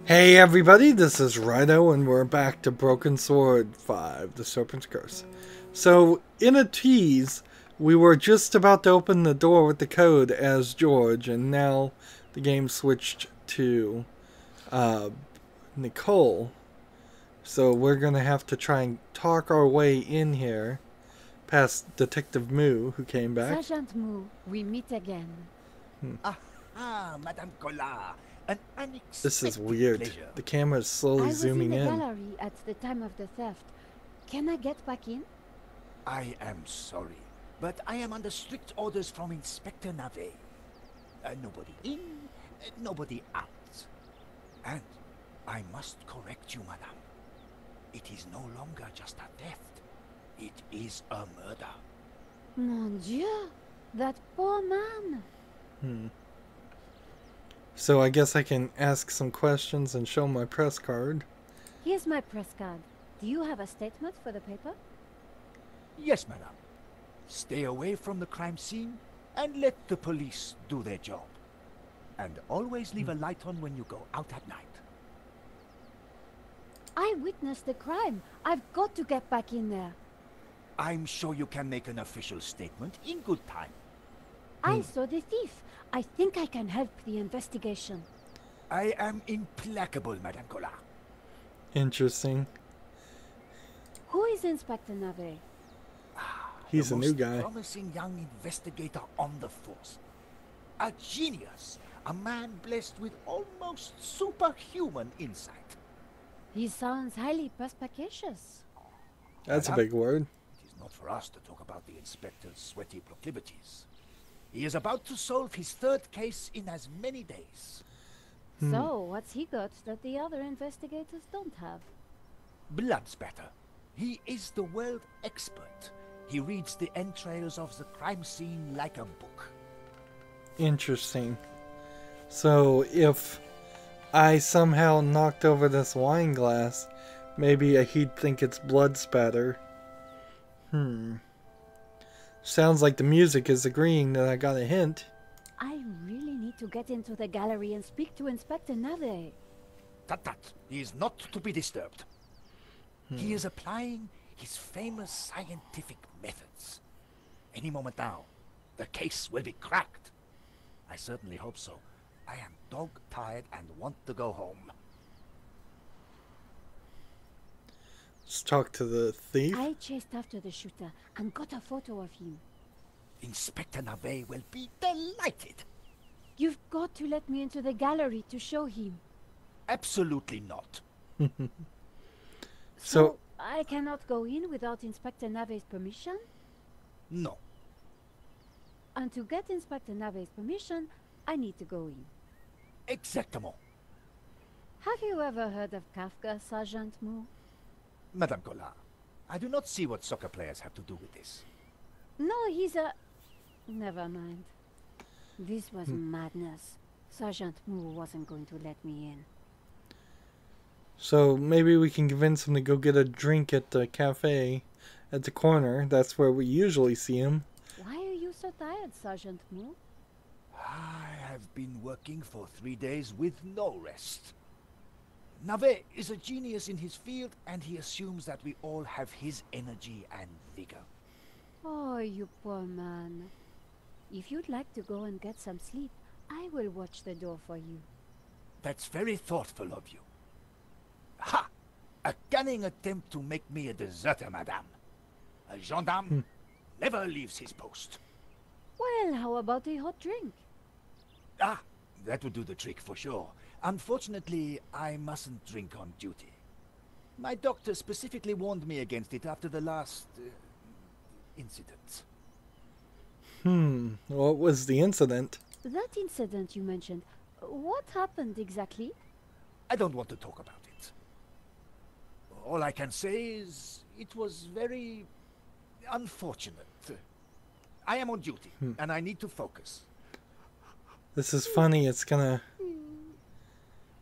Hey everybody, this is Rydo and we're back to Broken Sword 5, The Serpent's Curse. So, in a tease, we were just about to open the door with the code as George, and now the game switched to Nicole. So we're gonna have to try and talk our way in here, past Detective Moo, who came back. Sergeant Moo, we meet again. Madame Collard. An unexpected This is weird. pleasure. The camera is slowly zooming I was in in. the gallery at the time of the theft. Can I get back in? I am sorry, but I am under strict orders from Inspector Nave. Nobody in, nobody out. And I must correct you, madame. It is no longer just a theft. It is a murder. Mon Dieu, that poor man. So I guess I can ask some questions and show my press card. Here's my press card. Do you have a statement for the paper? Yes, madame. Stay away from the crime scene and let the police do their job. And always leave a light on when you go out at night. I witnessed the crime. I've got to get back in there. I'm sure you can make an official statement in good time. I saw the thief. I think I can help the investigation. I am implacable, Madame Collard. Interesting. Who is Inspector Nave? He's a new The guy. most promising young investigator on the force. A genius. A man blessed with almost superhuman insight. He sounds highly perspicacious. That's a Madame, big word. It is not for us to talk about the inspector's sweaty proclivities. He is about to solve his third case in as many days. So, what's he got that the other investigators don't have? Blood spatter. He is the world expert. He reads the entrails of the crime scene like a book. Interesting. So if I somehow knocked over this wine glass, maybe he'd think it's blood spatter. Sounds like the music is agreeing that I got a hint. I really need to get into the gallery and speak to Inspector Nave. Tut. He is not to be disturbed. He is applying his famous scientific methods. Any moment now, the case will be cracked. I certainly hope so. I am dog-tired and want to go home. Let's talk to the thief. I chased after the shooter and got a photo of him. Inspector Nave will be delighted. You've got to let me into the gallery to show him. Absolutely not. So I cannot go in without Inspector Nave's permission? No. And to get Inspector Nave's permission, I need to go in. Exactement. Have you ever heard of Kafka, Sergeant Moo? Madame Collard, I do not see what soccer players have to do with this. No, he's a... Never mind. This was madness. Sergeant Moo wasn't going to let me in. So maybe we can convince him to go get a drink at the cafe at the corner. That's where we usually see him. Why are you so tired, Sergeant Moo? I have been working for 3 days with no rest. Nave is a genius in his field, and he assumes that we all have his energy and vigor. Oh, you poor man. If you'd like to go and get some sleep, I will watch the door for you. That's very thoughtful of you. Ha! A cunning attempt to make me a deserter, madame. A gendarme never leaves his post. Well, how about a hot drink? Ah, that would do the trick for sure. Unfortunately, I mustn't drink on duty. My doctor specifically warned me against it after the last incident. What was the incident? That incident you mentioned, what happened exactly? I don't want to talk about it. All I can say is it was very unfortunate. I am on duty, and I need to focus. This is funny. It's gonna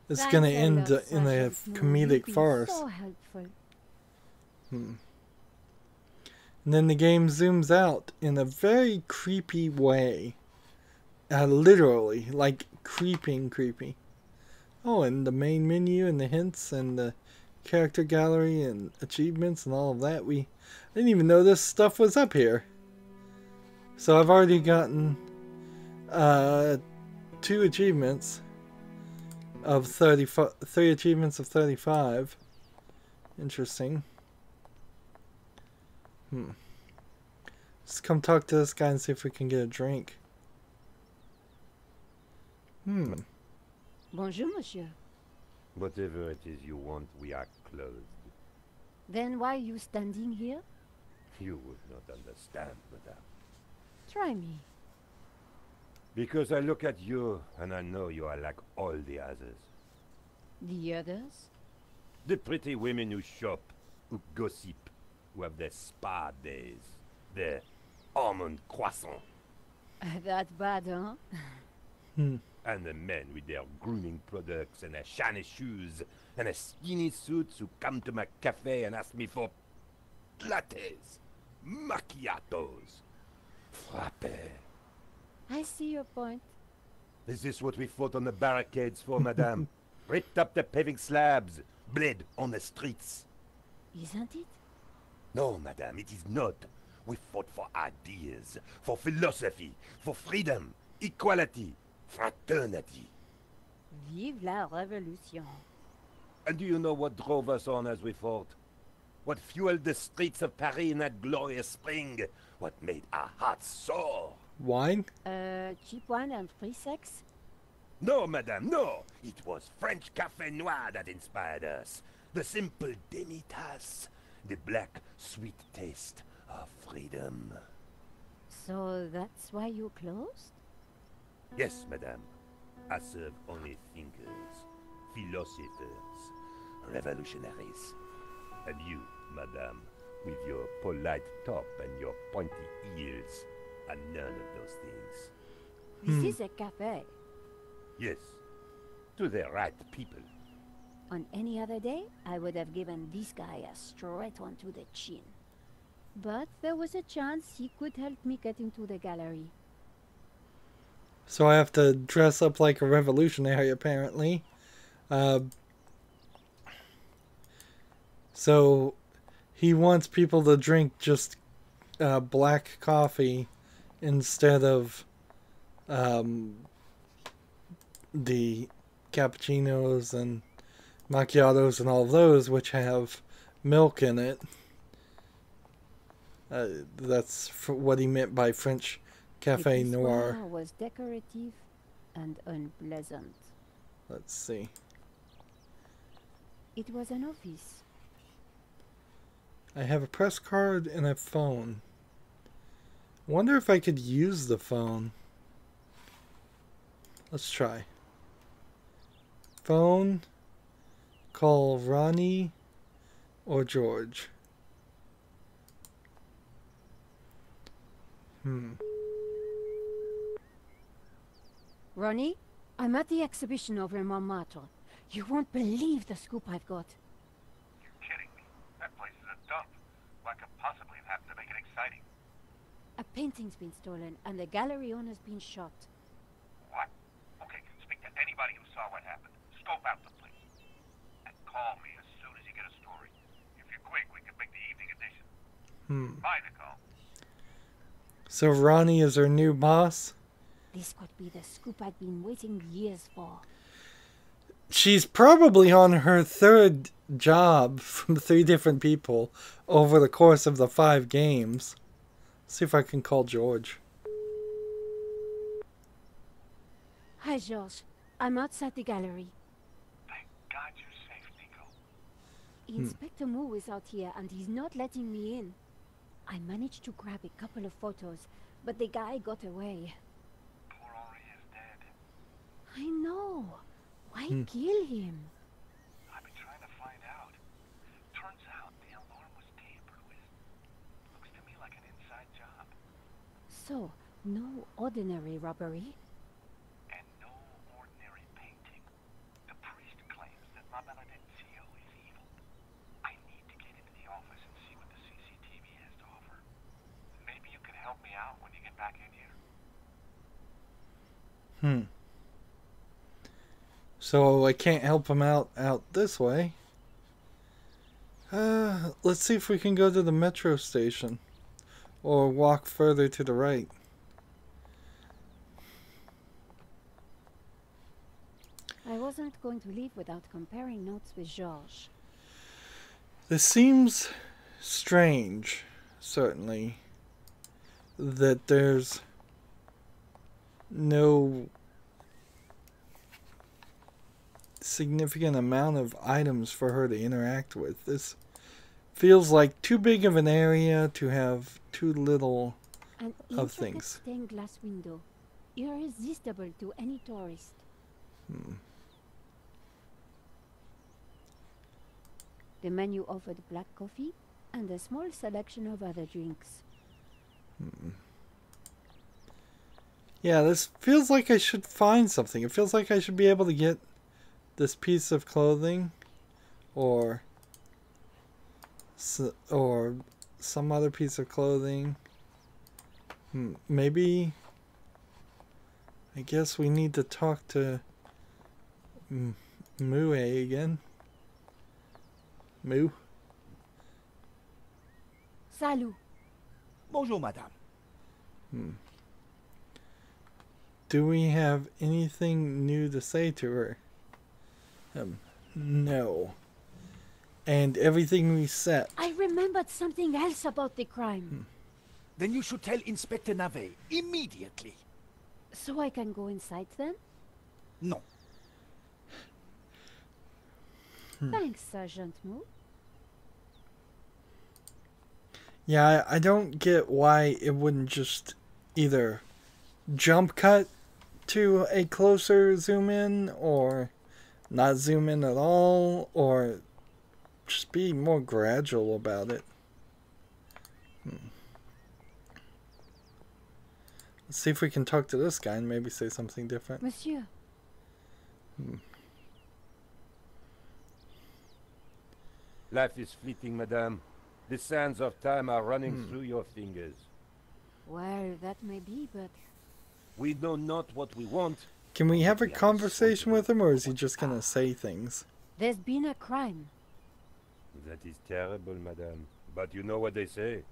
Thanks a end lot, in a Sergeant Moo. comedic You've been farce. so helpful. And then the game zooms out in a very creepy way. Literally, like creepy. Oh, and the main menu and the hints and the character gallery and achievements and all of that. I didn't even know this stuff was up here. So I've already gotten 2 achievements of 35, 3 achievements of 35. Interesting. Let's come talk to this guy and see if we can get a drink. Bonjour, monsieur. Whatever it is you want, we are closed. Then why are you standing here? You would not understand, madame. Try me. Because I look at you, and I know you are like all the others. The others? The pretty women who shop, who gossip, who have their spa days, their almond croissant. That bad, huh? And the men with their grooming products and their shiny shoes and their skinny suits who come to my cafe and ask me for lattes, macchiatos, frappe. I see your point. Is this what we fought on the barricades for, madame? Ripped up the paving slabs, bled on the streets. Isn't it? No, madame, it is not. We fought for ideas, for philosophy, for freedom, equality, fraternity. Vive la révolution. And do you know what drove us on as we fought? What fueled the streets of Paris in that glorious spring? What made our hearts soar? Wine? Cheap wine and free sex? No, madame, no! It was French Café Noir that inspired us. The simple demi-tasse. The black, sweet taste of freedom. So that's why you closed? Yes, madame. I serve only thinkers, philosophers, revolutionaries. And you, madame, with your polite top and your pointy ears, are none of those things. This is a cafe. Yes, to the right people. On any other day, I would have given this guy a straight one to the chin. But there was a chance he could help me get into the gallery. So I have to dress up like a revolutionary, apparently. So he wants people to drink just black coffee instead of the cappuccinos and macchiatos and all of those, which have milk in it. That's what he meant by French Café The Noir. pissoir was decorative and unpleasant. Let's see. It was an office. I have a press card and a phone. Wonder if I could use the phone. Let's try. Phone. Call Ronnie or George. Ronnie, I'm at the exhibition over in Montmartre. You won't believe the scoop I've got. You're kidding me. That place is a dump. What could possibly have happened to make it exciting? A painting's been stolen and the gallery owner's been shot. What? Okay, speak to anybody who saw what happened. Scope out the place. And call me as soon as you get a story. If you're quick, we can make the evening edition. Bye, Nicole. So Ronnie is her new boss? This could be the scoop I've been waiting years for. She's probably on her 3rd job from 3 different people over the course of the 5 games. See if I can call George. Hi, George. I'm outside the gallery. Thank God you're safe, Nico. Inspector Moore is out here and he's not letting me in. I managed to grab a couple of photos, but the guy got away. Poor Henri is dead. I know. Why kill him? I've been trying to find out. Turns out the alarm was tampered with. Looks to me like an inside job. So, no ordinary robbery? And no ordinary painting. The priest claims that La Benedictio is evil. I need to get into the office and see what the CCTV has to offer. Maybe you can help me out when you get back in here. So I can't help him out this way. Let's see if we can go to the metro station. Or walk further to the right. I wasn't going to leave without comparing notes with George. This seems strange, certainly, that there's no significant amount of items for her to interact with. This feels like too big of an area to have too little An of intricate things. stained glass window, irresistible to any tourist. The menu offered black coffee and a small selection of other drinks. Yeah, this feels like I should find something. It feels like I should be able to get this piece of clothing or some other piece of clothing. Maybe I guess we need to talk to Moo again. Moo? Salut! Bonjour, madame. Do we have anything new to say to her? No. And everything we said. I remembered something else about the crime. Then you should tell Inspector Navet immediately. So I can go inside then? No. Thanks, Sergeant Moo. Yeah, I don't get why it wouldn't just either jump cut to a closer zoom in or not zoom in at all or just be more gradual about it. Let's see if we can talk to this guy and maybe say something different. Monsieur. Life is fleeting, madame. The sands of time are running through your fingers. Well, that may be, but We know not what we want. Can we have a conversation with him or is he just gonna say things? there's been a crime. That is terrible, madame. But you know what they say.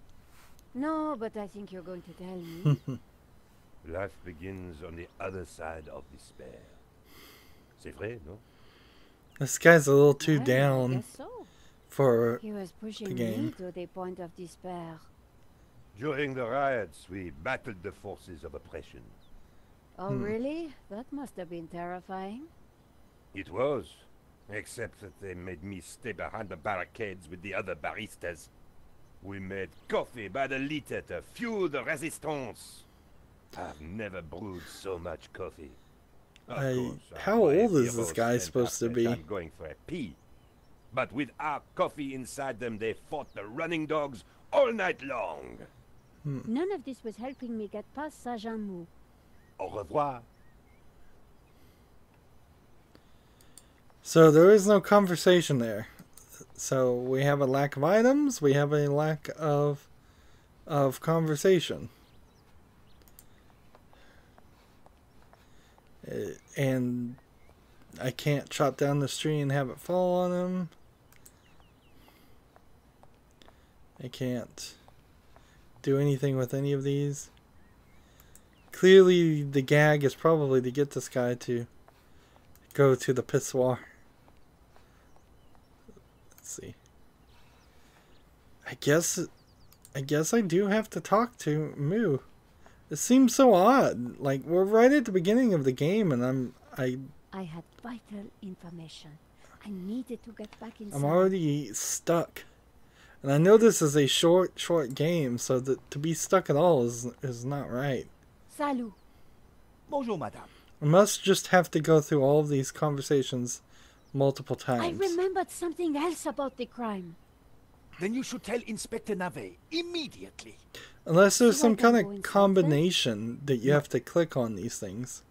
No, but I think you're going to tell me. Life begins on the other side of despair. C'est vrai, no? This guy's a little too Well, I down guess so. for He was pushing the me game. to the point of despair. During the riots, we battled the forces of oppression. Oh, really? That must have been terrifying. It was, except that they made me stay behind the barricades with the other baristas. We made coffee by the liter to fuel the resistance. I've never brewed so much coffee. Of course, how our old is heroes this guy spent supposed to half be? their time going for a pee. But with our coffee inside them, they fought the running dogs all night long. None of this was helping me get past Sergeant Moo. Au revoir. So there is no conversation there. So we have a lack of items, we have a lack of conversation. And I can't chop down the tree and have it fall on him. I can't do anything with any of these. Clearly the gag is probably to get this guy to go to the pissoir. Let's see. I guess I do have to talk to Moo. It seems so odd. Like, we're right at the beginning of the game and I I had vital information. I needed to get back inside. I'm already stuck. And I know this is a short game, so that to be stuck at all is not right. Salut. Bonjour, madame. I must just have to go through all of these conversations multiple I times. remembered something else about the crime. Then you should tell Inspector Navet immediately. Unless there's So I some can kind go of inside combination that you have to click on these things.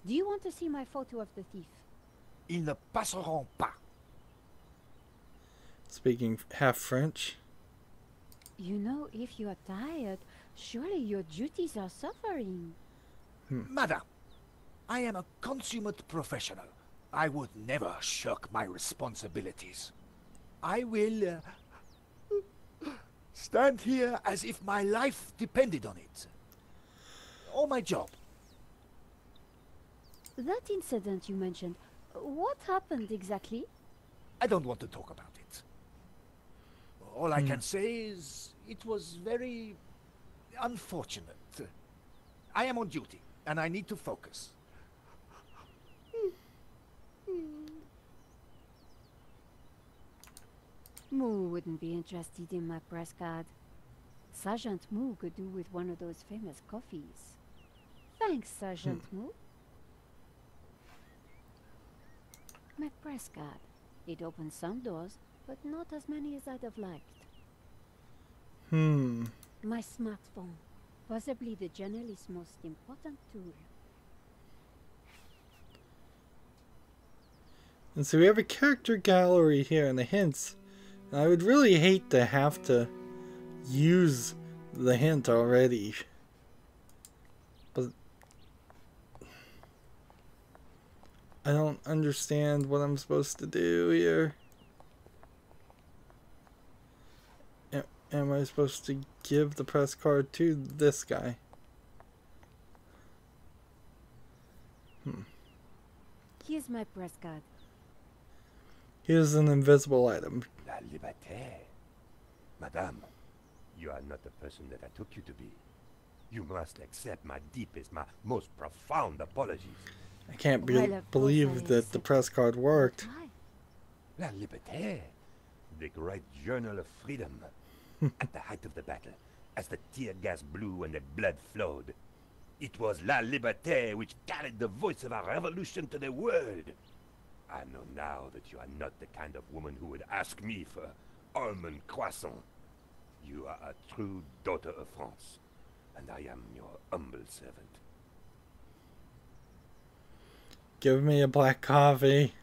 Do you want to see my photo of the thief? Ils ne passeront pas. Speaking half French. You know, if you are tired, surely your duties are suffering. Madame, I am a consummate professional. I would never shirk my responsibilities. I will stand here as if my life depended on it. Or my job. That incident you mentioned, what happened exactly? I don't want to talk about it. All I can say is it was very unfortunate. I am on duty, and I need to focus. Moo wouldn't be interested in my press card. Sergeant Moo could do with one of those famous coffees. Thanks, Sergeant Moo. My press card. It opened some doors, but not as many as I'd have liked. My smartphone. Possibly the journalist's most important tool. And so we have a character gallery here and the hints. And I would really hate to have to use the hint already. But I don't understand what I'm supposed to do here. Am I supposed to give the press card to this guy? Here's my press card. Here's an invisible item. La liberté. Madame, you are not the person that I took you to be. You must accept my deepest, my most profound apologies. I can't Well, of course believe I that the accept. press card worked. Why? La liberté. The great journal of freedom. At the height of the battle, as the tear gas blew and the blood flowed, it was La Liberté which carried the voice of our revolution to the world. I know now that you are not the kind of woman who would ask me for almond croissant. You are a true daughter of France, and I am your humble servant. Give me a black coffee.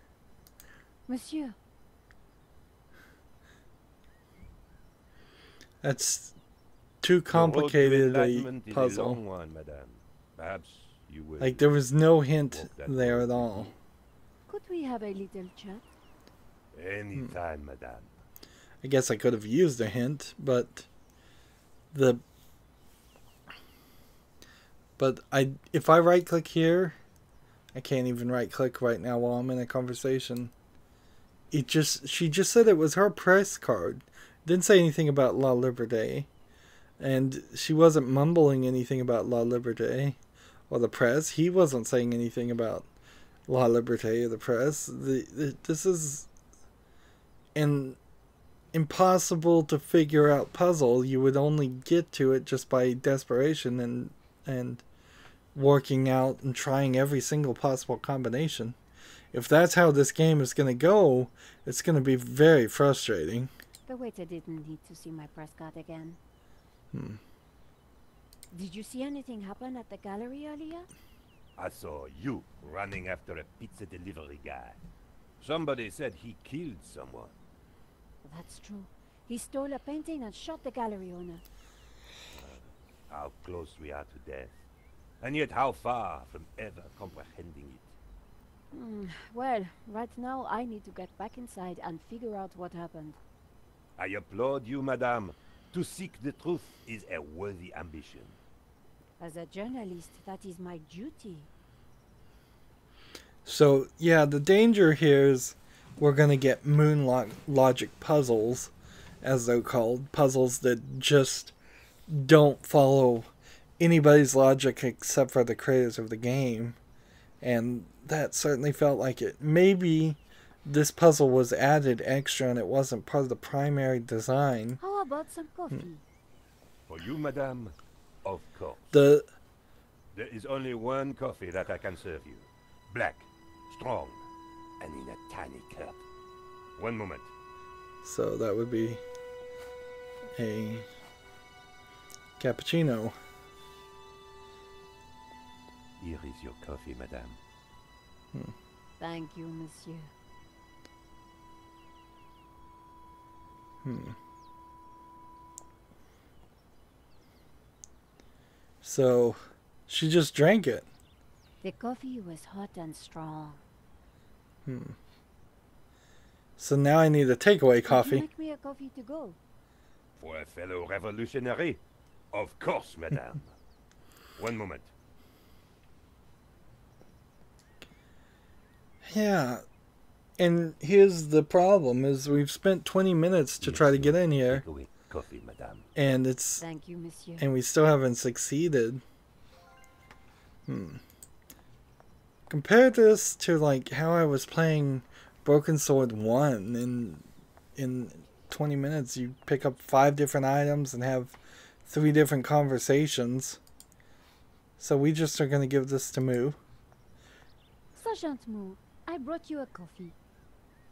Monsieur, That's too The road to complicated a enlightenment is a puzzle. long one, madame. Perhaps you will. Like, there was no hint walk that there road at with all. me. could we have a little chat? Anytime, madame. I guess I could have used a hint, but if I right click here, I can't even right click right now while I'm in a conversation. She just said it was her press card. Didn't say anything about La Liberté. And she wasn't mumbling anything about La Liberté or the press. He wasn't saying anything about La Liberté or the press. This is an impossible to figure out puzzle. You would only get to it just by desperation and working out and trying every single possible combination. If that's how this game is going to go, it's going to be very frustrating. The waiter didn't need to see my press card again. Did you see anything happen at the gallery earlier? I saw you running after a pizza delivery guy. Somebody said he killed someone. That's true. He stole a painting and shot the gallery owner. How close we are to death. And yet how far from ever comprehending it. Well, right now I need to get back inside and figure out what happened. I applaud you, madame. To seek the truth is a worthy ambition. As a journalist, that is my duty. So, yeah, the danger here is we're going to get moon logic puzzles, as they're called. Puzzles that just don't follow anybody's logic except for the creators of the game. And that certainly felt like it. Maybe this puzzle was added extra and it wasn't part of the primary design. How about some coffee? For you, madame, of course. The There is only one coffee that I can serve you. Black, strong, and in a tiny cup. One moment. So that would be a cappuccino. Here is your coffee, madame. Thank you, monsieur. So she just drank it. The coffee was hot and strong. So now I need a takeaway Could you coffee. make me a coffee to go? For a fellow revolutionary? Of course, madame. One moment. Yeah. And here's the problem is we've spent 20 minutes to try to get in here. Takeaway coffee, madame. And it's Thank you, monsieur. and we still haven't succeeded. Compare this to like how I was playing Broken Sword 1 in 20 minutes you pick up 5 different items and have 3 different conversations. So we just are going to give this to Moo. Sergeant Moo, I brought you a coffee.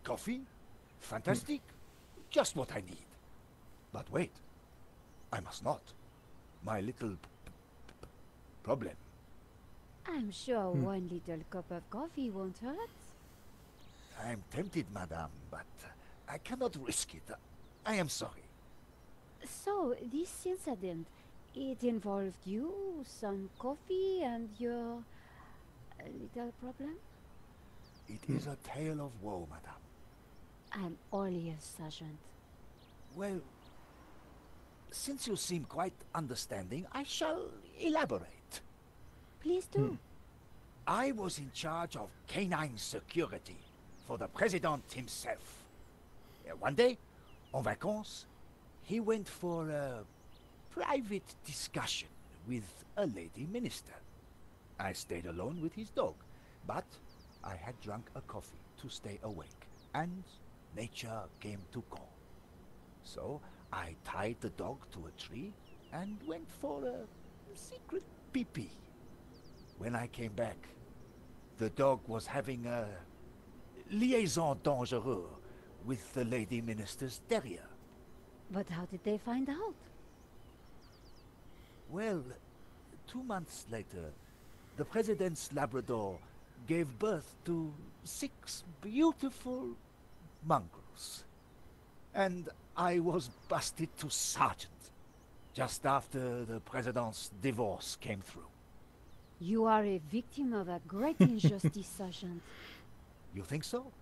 Coffee? Fantastic. Just what I need. But wait. I must not. My little problem. I'm sure one little cup of coffee won't hurt. I am tempted, madame, but I cannot risk it. I am sorry. So, this incident, it involved you, some coffee, and your little problem? It is a tale of woe, madame. I'm all ears, Sergeant. Well, since you seem quite understanding, I shall elaborate. Please do. I was in charge of canine security for the president himself. One day, en vacances, he went for a private discussion with a lady minister. I stayed alone with his dog, but I had drunk a coffee to stay awake, and nature came to call. So I tied the dog to a tree and went for a secret pee-pee. When I came back, the dog was having a liaison dangereuse with the lady minister's terrier. But how did they find out? Well, 2 months later, the president's Labrador gave birth to 6 beautiful mongrels. And I was busted to sergeant just after the president's divorce came through. You are a victim of a great injustice, Sergeant. You think so?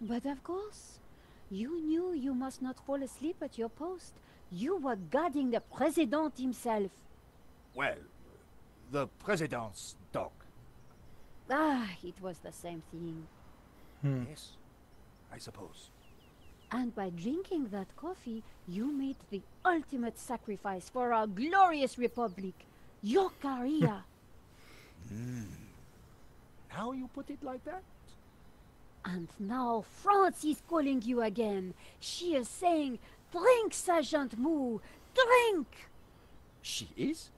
But of course, you knew you must not fall asleep at your post. You were guarding the president himself. Well, the president's dog. Ah, it was the same thing. Yes, I suppose. And by drinking that coffee, you made the ultimate sacrifice for our glorious republic. Your career. Now you put it like that? And now France is calling you again. She is saying, drink, Sergeant Moo, drink! She is?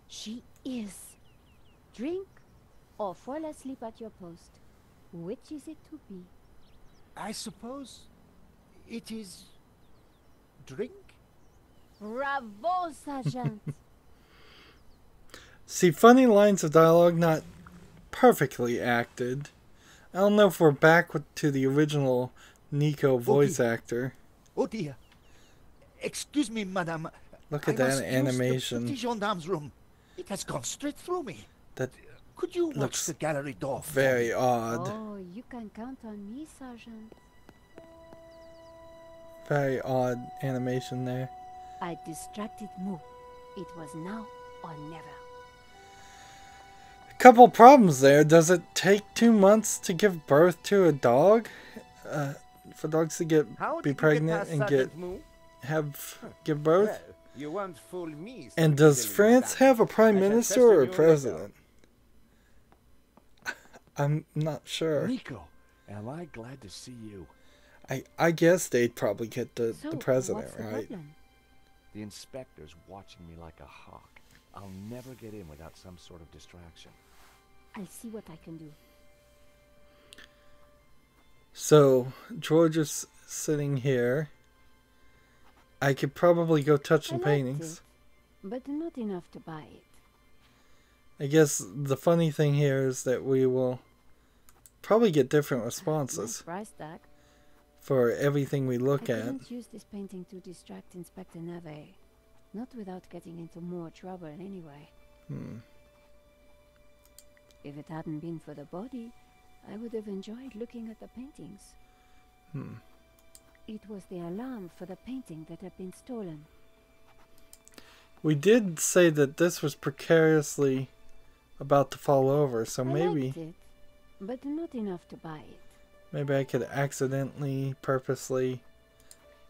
She is. Drink or fall asleep at your post. Which is it to be? I suppose it is drink? Bravo, Sergeant! See, funny lines of dialogue, not perfectly acted. I don't know if we're back to the original Nico voice actor. Oh dear. Excuse me, madame. Look at I that must use animation. the petit gendarme's room. It has gone straight through me. That Could you watch looks the gallery door for very me? odd. Oh, you can count on me, Sergeant. Very odd animation there. I distracted Moo. It was now or never. Couple problems there. Does it take 2 months to give birth to a dog? For dogs to be pregnant and give birth? Well, you won't fool me. so And does easily, France madame. have a prime I shall minister question or a you president? I'm not sure. Nico, am I glad to see you? I guess they'd probably get the So, president, what's the right? problem? The inspector's watching me like a hawk. I'll never get in without some sort of distraction. I'll see what I can do. So, George is sitting here. I could probably go touch some I liked paintings. it, but not enough to buy it. I guess the funny thing here is that we will probably get different Nice responses price tag. for everything we I look at. couldn't use this painting to distract Inspector Nave. Not without getting into more trouble anyway. If it hadn't been for the body, I would have enjoyed looking at the paintings. It was the alarm for the painting that had been stolen. We did say that this was precariously about to fall over, so I maybe liked it, but not enough to buy it. maybe I could accidentally, purposely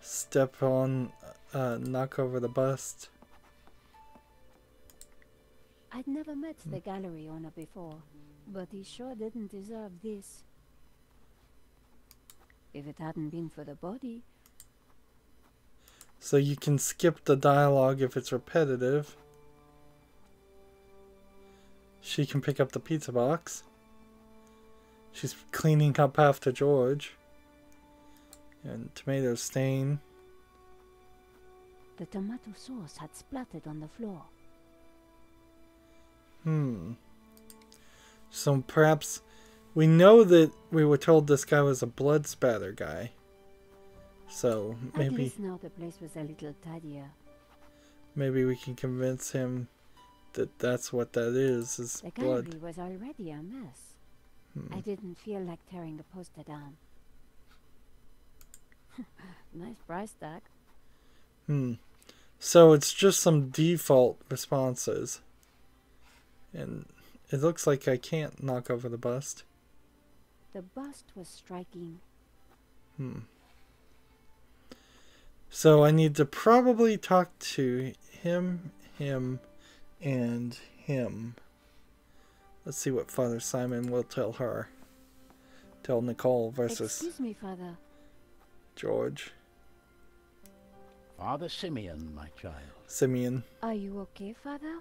step on, knock over the bust. I'd never met the gallery owner before, but he sure didn't deserve this. If it hadn't been for the body, So you can skip the dialogue if it's repetitive. She can pick up the pizza box. She's cleaning up after George. And tomato stain. the tomato sauce had splattered on the floor. So perhaps we know that we were told this guy was a blood spatter guy. So At maybe least now the place was a little tidier. maybe we can convince him that that's what that is The blood. gallery was already a mess. I didn't feel like tearing the poster down. Nice price tag. So it's just some default responses. And it looks like I can't knock over the bust. The bust was striking. So I need to probably talk to him, and him. Let's see what Father Simon will tell her. Tell Nicole versus Excuse me, Father. George. Father Simeon, my child. Simeon. Are you okay, Father?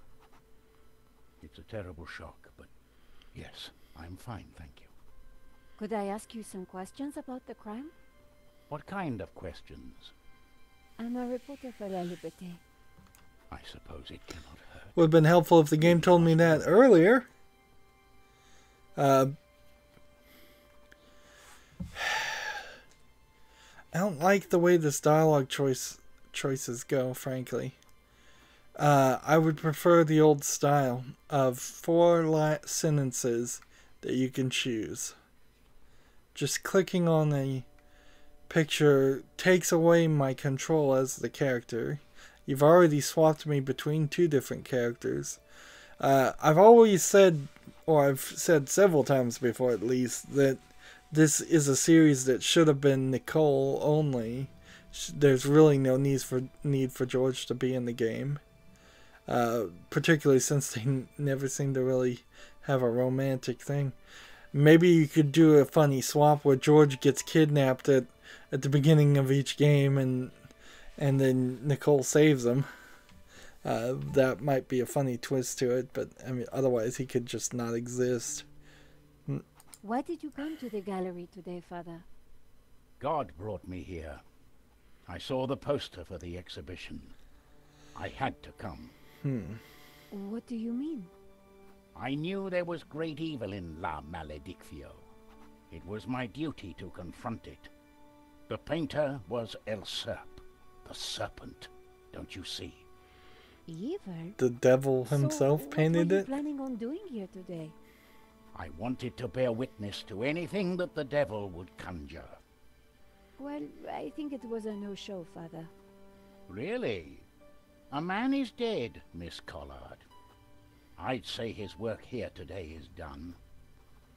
It's a terrible shock, but yes, I'm fine, thank you. Could I ask you some questions about the crime? What kind of questions? I'm a reporter for La Liberté. I suppose it cannot hurt. Would have been helpful if the game told me that earlier. I don't like the way this dialogue choices go, frankly. I would prefer the old style of 4 sentences that you can choose. Just clicking on a picture takes away my control as the character. You've already swapped me between 2 different characters. I've always said, or I've said several times before at least, that this is a series that should have been Nicole only. There's really no need for George to be in the game. Particularly since they never seem to really have a romantic thing. Maybe you could do a funny swap where George gets kidnapped at the beginning of each game and then Nicole saves him. That might be a funny twist to it, but I mean, otherwise he could just not exist. Why did you come to the gallery today, Father? God brought me here. I saw the poster for the exhibition. I had to come. What do you mean? I knew there was great evil in La Maledictio. It was my duty to confront it. The painter was El Serp, the Serpent, don't you see? Evil? The devil himself So painted what were you it? planning on doing here today? I wanted to bear witness to anything that the devil would conjure. Well, I think it was a no-show, Father. Really? A man is dead, Miss Collard. I'd say his work here today is done.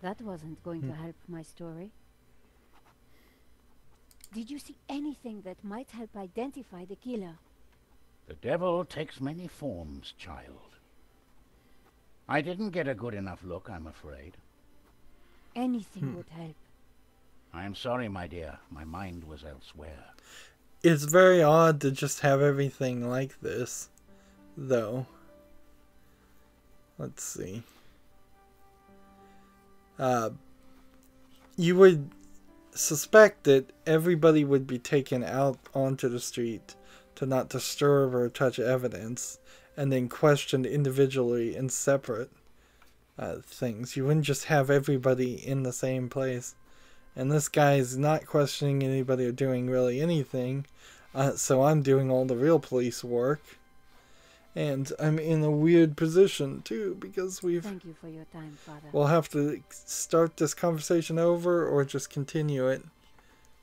That wasn't going to help my story. Did you see anything that might help identify the killer? The devil takes many forms, child. I didn't get a good enough look, I'm afraid. Anything would help. I'm sorry, my dear. My mind was elsewhere. It's very odd to just have everything like this, though. Let's see. You would suspect that everybody would be taken out onto the street to not disturb or touch evidence, and then questioned individually in separate things. You wouldn't just have everybody in the same place. And this guy's not questioning anybody or doing really anything, so I'm doing all the real police work. And I'm in a weird position, too, because Thank you for your time, Father. we'll have to start this conversation over or just continue it.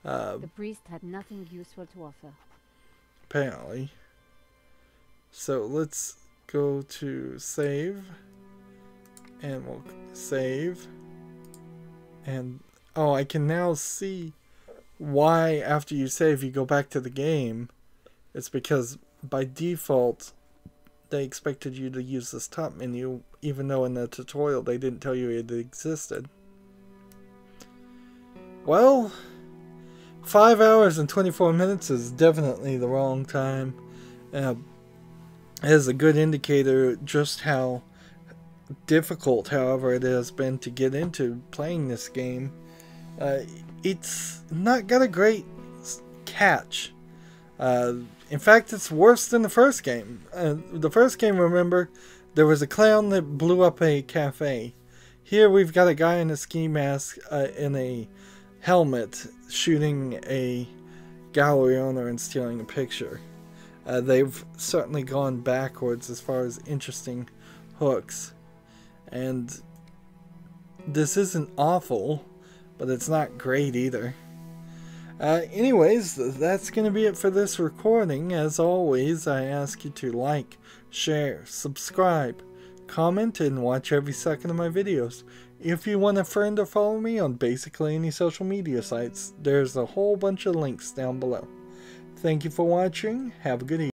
The priest had nothing useful to offer. Apparently. So let's go to save. And we'll save. And, oh, I can now see why after you save you go back to the game. It's because by default they expected you to use this top menu, even though in the tutorial they didn't tell you it existed. Well, 5 hours and 24 minutes is definitely the wrong time. It is a good indicator just how difficult, however, it has been to get into playing this game. It's not got a great catch. In fact, it's worse than the first game. The first game, remember, there was a clown that blew up a cafe. Here we've got a guy in a ski mask in a helmet shooting a gallery owner and stealing a picture. They've certainly gone backwards as far as interesting hooks. And this isn't awful, but it's not great either. Anyways, that's going to be it for this recording. As always, I ask you to like, share, subscribe, comment, and watch every second of my videos. If you want a friend or follow me on basically any social media sites, there's a whole bunch of links down below. Thank you for watching. Have a good evening.